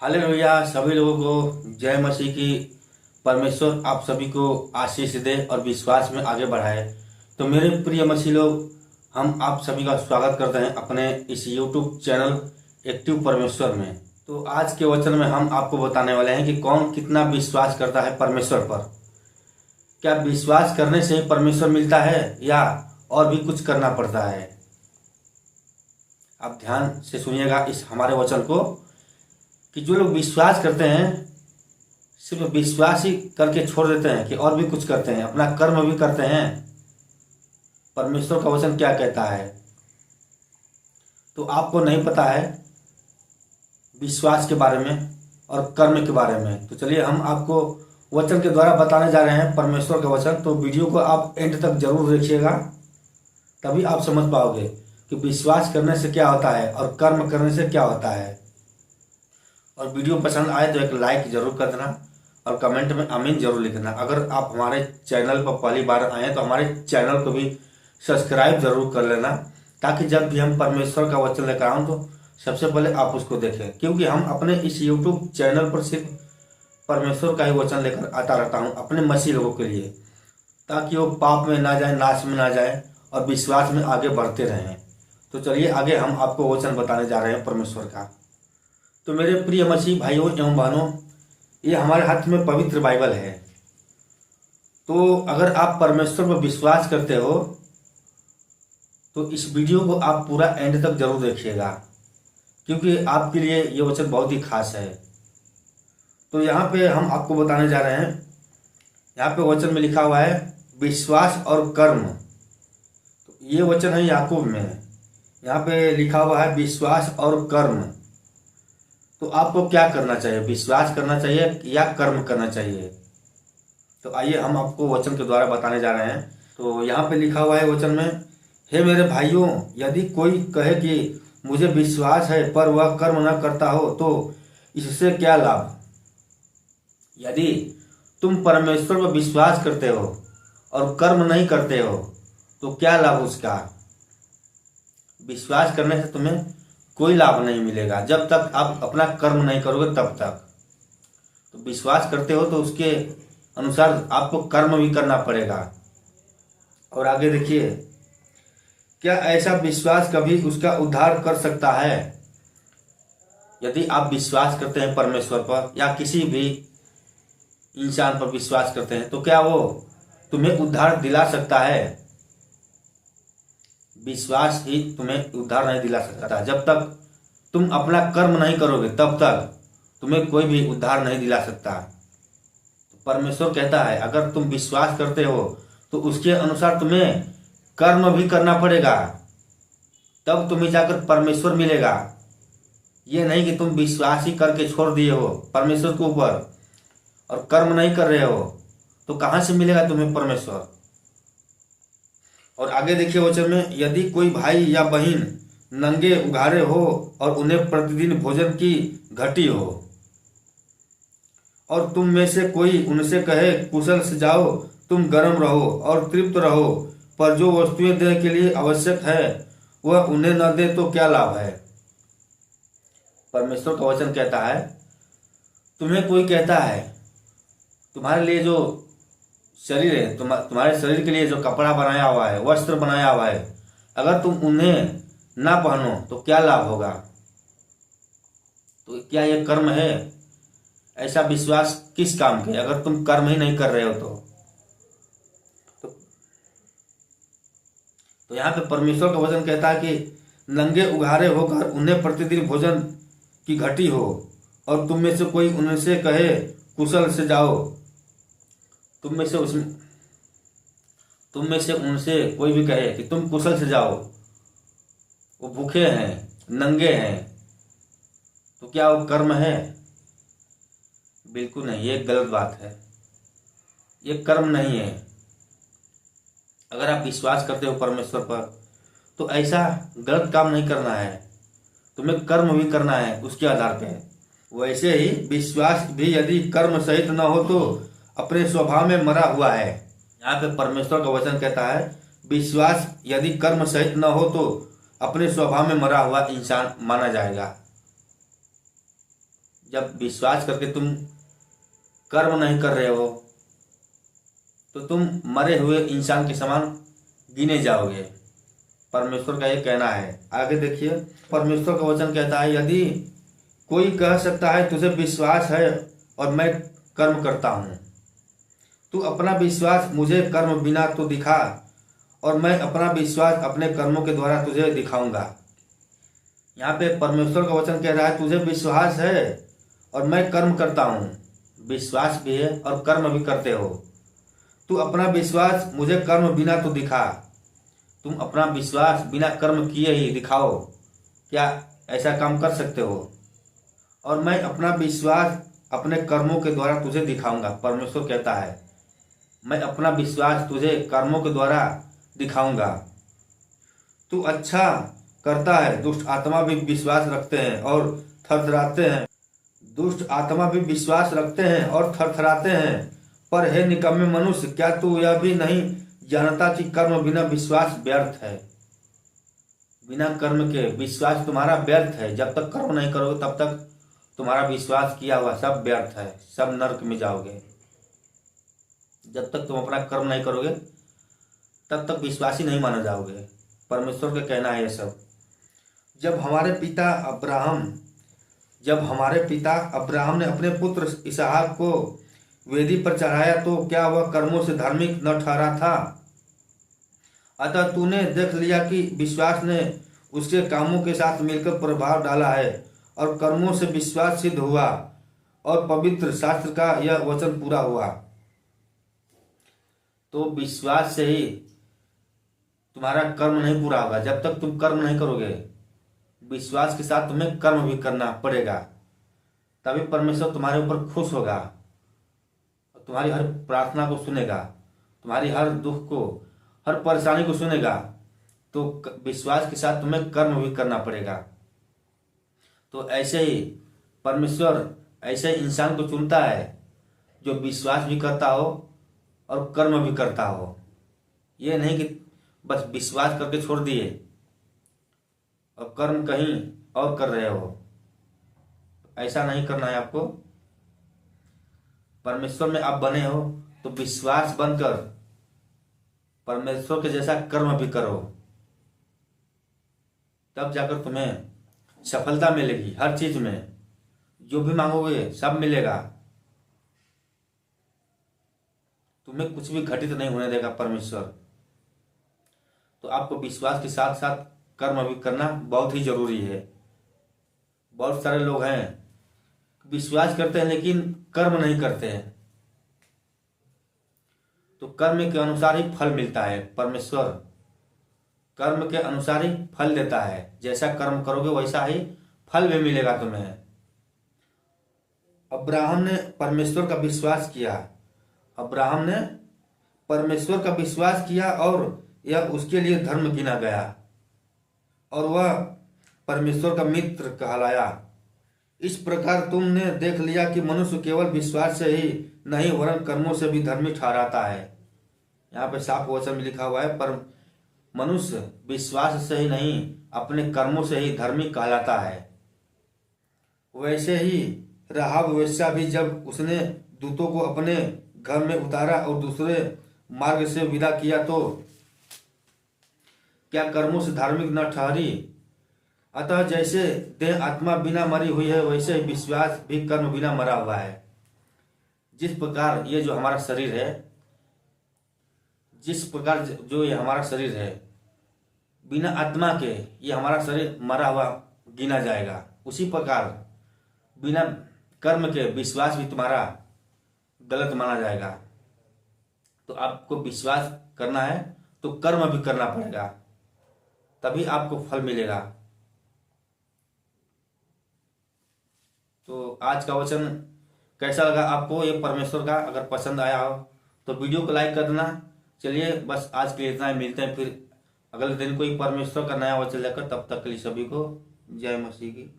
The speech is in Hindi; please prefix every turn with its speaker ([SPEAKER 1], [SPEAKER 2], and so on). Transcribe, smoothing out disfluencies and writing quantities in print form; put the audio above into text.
[SPEAKER 1] हालेलुया। सभी लोगों को जय मसीह की। परमेश्वर आप सभी को आशीष दे और विश्वास में आगे बढ़ाए। तो मेरे प्रिय मसीह लोग, हम आप सभी का स्वागत करते हैं अपने इस यूट्यूब चैनल एक्टिव परमेश्वर में। तो आज के वचन में हम आपको बताने वाले हैं कि कौन कितना विश्वास करता है परमेश्वर पर। क्या विश्वास करने से ही परमेश्वर मिलता है या और भी कुछ करना पड़ता है? आप ध्यान से सुनिएगा इस हमारे वचन को कि जो लोग विश्वास करते हैं सिर्फ विश्वास ही करके छोड़ देते हैं कि और भी कुछ करते हैं, अपना कर्म भी करते हैं। परमेश्वर का वचन क्या कहता है तो आपको नहीं पता है विश्वास के बारे में और कर्म के बारे में। तो चलिए हम आपको वचन के द्वारा बताने जा रहे हैं परमेश्वर का वचन। तो वीडियो को आप एंड तक जरूर देखिएगा, तभी आप समझ पाओगे कि विश्वास करने से क्या होता है और कर्म करने से क्या होता है। और वीडियो पसंद आए तो एक लाइक जरूर कर देना और कमेंट में आमीन जरूर लिखना। अगर आप हमारे चैनल पर पहली बार आए तो हमारे चैनल को भी सब्सक्राइब जरूर कर लेना, ताकि जब भी हम परमेश्वर का वचन लेकर आऊँ तो सबसे पहले आप उसको देखें। क्योंकि हम अपने इस यूट्यूब चैनल पर सिर्फ परमेश्वर का ही वचन लेकर आता रहता हूँ अपने मसीह लोगों के लिए, ताकि वो पाप में ना जाए, नाश में ना जाए और विश्वास में आगे बढ़ते रहें। तो चलिए आगे हम आपको वचन बताने जा रहे हैं परमेश्वर का। तो मेरे प्रिय मसीह भाइयों एवं बहनों, ये हमारे हाथ में पवित्र बाइबल है। तो अगर आप परमेश्वर पर विश्वास करते हो तो इस वीडियो को आप पूरा एंड तक जरूर देखिएगा, क्योंकि आपके लिए ये वचन बहुत ही खास है। तो यहाँ पे हम आपको बताने जा रहे हैं, यहाँ पे वचन में लिखा हुआ है विश्वास और कर्म। तो ये वचन है याकूब में, यहाँ पे लिखा हुआ है विश्वास और कर्म। तो आपको क्या करना चाहिए, विश्वास करना चाहिए या कर्म करना चाहिए? तो आइए हम आपको वचन के द्वारा बताने जा रहे हैं। तो यहाँ पे लिखा हुआ है वचन में, हे मेरे भाइयों, यदि कोई कहे कि मुझे विश्वास है पर वह कर्म न करता हो तो इससे क्या लाभ? यदि तुम परमेश्वर पर विश्वास करते हो और कर्म नहीं करते हो तो क्या लाभ उसका? विश्वास करने से तुम्हें कोई लाभ नहीं मिलेगा जब तक आप अपना कर्म नहीं करोगे तब तक। तो विश्वास करते हो तो उसके अनुसार आपको कर्म भी करना पड़ेगा। और आगे देखिए, क्या ऐसा विश्वास कभी उसका उद्धार कर सकता है? यदि आप विश्वास करते हैं परमेश्वर पर या किसी भी इंसान पर विश्वास करते हैं तो क्या वो तुम्हें उद्धार दिला सकता है? विश्वास ही तुम्हें उद्धार नहीं दिला सकता। जब तक तुम अपना कर्म नहीं करोगे तब तक तुम्हें कोई भी उद्धार नहीं दिला सकता। तो परमेश्वर कहता है अगर तुम विश्वास करते हो तो उसके अनुसार तुम्हें कर्म भी करना पड़ेगा, तब तुम्हें जाकर परमेश्वर मिलेगा। ये नहीं कि तुम विश्वास ही करके छोड़ दिए हो परमेश्वर के ऊपर और कर्म नहीं कर रहे हो, तो कहाँ से मिलेगा तुम्हें परमेश्वर? और आगे देखिए वचन में, यदि कोई भाई या बहन नंगे उघारे हो और उन्हें प्रतिदिन भोजन की घटी हो और तुम में से कोई उनसे कहे कुशल से जाओ, तुम गर्म रहो और तृप्त रहो, पर जो वस्तुएं देने के लिए आवश्यक है वह उन्हें न दे तो क्या लाभ है? परमेश्वर का वचन कहता है, तुम्हें कोई कहता है तुम्हारे लिए जो शरीर है, तुम्हारे शरीर के लिए जो कपड़ा बनाया हुआ है, वस्त्र बनाया हुआ है, अगर तुम उन्हें ना पहनो तो क्या लाभ होगा? तो क्या ये कर्म है? ऐसा विश्वास किस काम के अगर तुम कर्म ही नहीं कर रहे हो तो यहाँ पे परमेश्वर का वचन कहता है कि नंगे उघारे होकर उन्हें प्रतिदिन भोजन की घटी हो और तुम में से कोई उनसे कहे कुशल से जाओ, तुम में से उनसे कोई भी कहे कि तुम कुशल से जाओ, वो भूखे हैं, नंगे हैं, तो क्या वो कर्म है? बिल्कुल नहीं, ये गलत बात है, ये कर्म नहीं है। अगर आप विश्वास करते हो परमेश्वर पर तो ऐसा गलत काम नहीं करना है, तुम्हें कर्म भी करना है उसके आधार पे। वैसे ही विश्वास भी यदि कर्म सहित न हो तो अपने स्वभाव में मरा हुआ है। यहाँ पे परमेश्वर का वचन कहता है विश्वास यदि कर्म सहित न हो तो अपने स्वभाव में मरा हुआ इंसान माना जाएगा। जब विश्वास करके तुम कर्म नहीं कर रहे हो तो तुम मरे हुए इंसान के समान गिने जाओगे। परमेश्वर का ये कहना है। आगे देखिए, परमेश्वर का वचन कहता है, यदि कोई कह सकता है तुझे विश्वास है और मैं कर्म करता हूँ, तू अपना विश्वास मुझे कर्म बिना तो दिखा और मैं अपना विश्वास अपने कर्मों के द्वारा तुझे दिखाऊंगा। यहाँ पे परमेश्वर का वचन कह रहा है, तुझे विश्वास है और मैं कर्म करता हूँ। विश्वास भी है और कर्म भी करते हो। तू अपना विश्वास मुझे कर्म बिना तो दिखा। तुम अपना विश्वास बिना कर्म किए ही दिखाओ। क्या ऐसा काम कर सकते हो? और मैं अपना विश्वास अपने कर्मों के द्वारा तुझे दिखाऊंगा। परमेश्वर कहता है, मैं अपना विश्वास तुझे कर्मों के द्वारा दिखाऊंगा। तू अच्छा करता है, दुष्ट आत्मा भी विश्वास रखते हैं और थरथराते हैं। दुष्ट आत्मा भी विश्वास रखते हैं और थरथराते हैं। पर हे निकम्मे मनुष्य, क्या तू यह भी नहीं जानता कि कर्म बिना विश्वास व्यर्थ है? बिना कर्म के विश्वास तुम्हारा व्यर्थ है। जब तक कर्म नहीं करोगे तब तक तुम्हारा विश्वास किया हुआ सब व्यर्थ है, सब नरक में जाओगे। जब तक तुम अपना कर्म नहीं करोगे तब तक विश्वासी नहीं माने जाओगे। परमेश्वर का कहना है ये सब। जब हमारे पिता अब्राहम ने अपने पुत्र इसहाक को वेदी पर चढ़ाया तो क्या वह कर्मों से धार्मिक न ठहरा था? अतः तूने देख लिया कि विश्वास ने उसके कामों के साथ मिलकर प्रभाव डाला है और कर्मों से विश्वास सिद्ध हुआ और पवित्र शास्त्र का यह वचन पूरा हुआ। तो विश्वास से ही तुम्हारा कर्म नहीं पूरा होगा। जब तक तुम कर्म नहीं करोगे, विश्वास के साथ तुम्हें कर्म भी करना पड़ेगा, तभी परमेश्वर तुम्हारे ऊपर खुश होगा और तुम्हारी हर प्रार्थना को सुनेगा, तुम्हारी हर दुख को, हर परेशानी को सुनेगा। तो विश्वास के साथ तुम्हें कर्म भी करना पड़ेगा। तो ऐसे ही परमेश्वर ऐसे इंसान को चुनता है जो विश्वास भी करता हो और कर्म भी करता हो। ये नहीं कि बस विश्वास करके छोड़ दिए और कर्म कहीं और कर रहे हो। ऐसा नहीं करना है आपको। परमेश्वर में आप बने हो तो विश्वास बनकर परमेश्वर के जैसा कर्म भी करो, तब जाकर तुम्हें सफलता मिलेगी। हर चीज में जो भी मांगोगे सब मिलेगा। तुम्हें कुछ भी घटित नहीं होने देगा परमेश्वर। तो आपको विश्वास के साथ साथ कर्म भी करना बहुत ही जरूरी है। बहुत सारे लोग हैं विश्वास करते हैं लेकिन कर्म नहीं करते हैं। तो कर्म के अनुसार ही फल मिलता है। परमेश्वर कर्म के अनुसार ही फल देता है। जैसा कर्म करोगे वैसा ही फल भी मिलेगा तुम्हें। अब्राहम ने परमेश्वर का विश्वास किया। अब्राहम ने परमेश्वर का विश्वास किया और यह उसके लिए धर्म गिना गया और वह परमेश्वर का मित्र कहलाया। इस प्रकार तुमने देख लिया कि मनुष्य केवल विश्वास से ही नहीं वरन कर्मों से भी धर्मी ठहराता है। यहाँ पे साफ वचन में लिखा हुआ है, पर मनुष्य विश्वास से ही नहीं अपने कर्मों से ही धर्मी कहलाता है। वैसे ही राहाब वेश्या भी जब उसने दूतों को अपने घर में उतारा और दूसरे मार्ग से विदा किया तो क्या कर्मों से धार्मिक न ठहरी? अतः जैसे देह आत्मा बिना मरी हुई है वैसे ही विश्वास भी कर्म बिना मरा हुआ है। जिस प्रकार ये जो हमारा शरीर है, जिस प्रकार जो ये हमारा शरीर है, बिना आत्मा के ये हमारा शरीर मरा हुआ गिना जाएगा, उसी प्रकार बिना कर्म के विश्वास भी तुम्हारा गलत माना जाएगा। तो आपको विश्वास करना है तो कर्म भी करना पड़ेगा, तभी आपको फल मिलेगा। तो आज का वचन कैसा लगा आपको? ये परमेश्वर का अगर पसंद आया हो तो वीडियो को लाइक कर देना। चलिए बस आज के लिए इतना ही। मिलते हैं फिर अगले दिन कोई परमेश्वर का नया वचन लेकर। तब तक के लिए सभी को जय मसीह की।